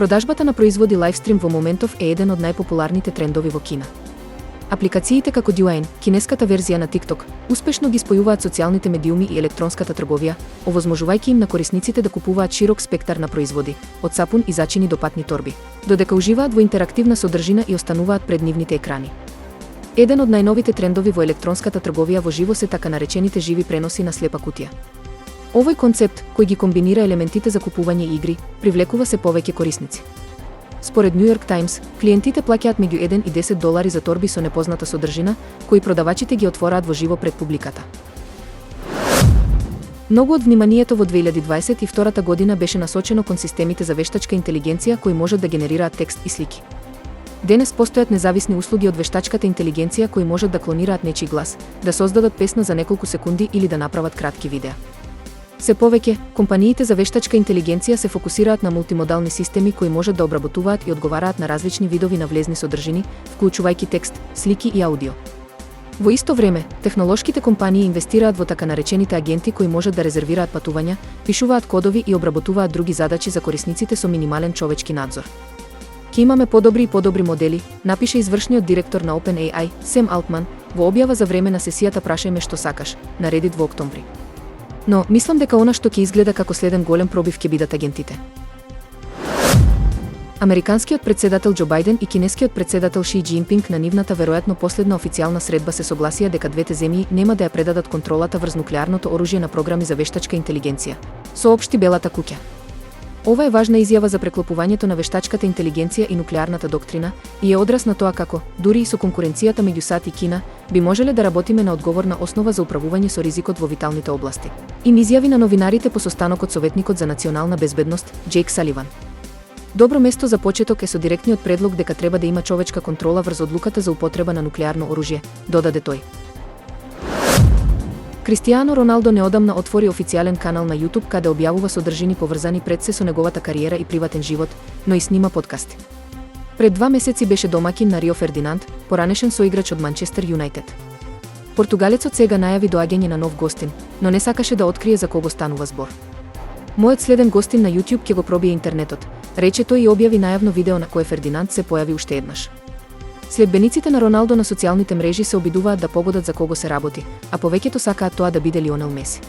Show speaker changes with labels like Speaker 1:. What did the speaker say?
Speaker 1: Продажбата на производи лайвстрим во моментов е еден од најпопуларните трендови во Кина. Апликациите како Douyin, кинеската верзија на TikTok, успешно ги спојуваат социјалните медиуми и електронската трговија, овозможувајќи им на корисниците да купуваат широк спектар на производи, од сапун и зачини до патни торби, додека уживаат во интерактивна содржина и остануваат пред нивните екрани. Еден од најновите трендови во електронската трговија во живо се така наречените живи преноси на слепа кутија. Овој концепт, кој ги комбинира елементите за купување и игри, привлекува се повеќе корисници. Според New York Times, клиентите плаќаат меѓу 1 и 10 долари за торби со непозната содржина, кои продавачите ги отвораат во живо пред публиката. Многу од вниманието во 2022 година беше насочено кон системите за вештачка интелигенција кои можат да генерираат текст и слики. Денес постојат независни услуги од вештачката интелигенција кои можат да клонираат нечи глас, да создадат песна за неколку секунди или да направат кратки видеа. Се повеќе, компаниите за вештачка интелигенција се фокусираат на мултимодални системи кои можат да обработуваат и одговараат на различни видови на влезни содржини, вклучувајќи текст, слики и аудио. Во исто време, технолошките компании инвестираат во така наречените агенти кои можат да резервираат патувања, пишуваат кодови и обработуваат други задачи за корисниците со минимален човечки надзор. Ке имаме подобри и подобри модели, напише извршниот директор на OpenAI, Сем Алтман, во објава за време на сесијата Прашај ме што сакаш, на Reddit во октомври. Но, мислам дека она што ќе изгледа како следен голем пробив ќе бидат агентите. Американскиот претседател Џо Бајден и кинескиот претседател Ши Џинпинг на нивната веројатно последна официјална средба се согласија дека двете земји нема да ја предадат контролата врз нуклеарното оружје на програми за вештачка интелигенција, соопшти Белата куќа. Ова е важна изјава за преклопувањето на вештачката интелигенција и нуклеарната доктрина и е одраз на тоа како, дури и со конкуренцијата меѓу САД и Кина, би можеле да работиме на одговорна основа за управување со ризикот во виталните области. Им изјави на новинарите по состанокот советникот за национална безбедност, Џејк Саливан. Добро место за почеток е со директниот предлог дека треба да има човечка контрола врз одлуката за употреба на нуклеарно оружје, додаде тој. Кристијано Роналдо неодамна отвори официјален канал на YouTube каде објавува содржини поврзани пред се со неговата кариера и приватен живот, но и снима подкасти. Пред 2 месеци беше домакин на Рио Фердинанд, поранешен соиграч од Манчестер Юнајтед. Португалецот сега најави доаѓање на нов гостин, но не сакаше да открие за кого станува збор. Мојот следен гостин на YouTube ќе го пробие интернетот, рече тој и објави најавно видео на кое Фердинанд се појави уште еднаш. Следбениците на Роналдо на социјалните мрежи се обидуваат да погодат за кого се работи, а повеќето сакаат тоа да биде Лионел Меси.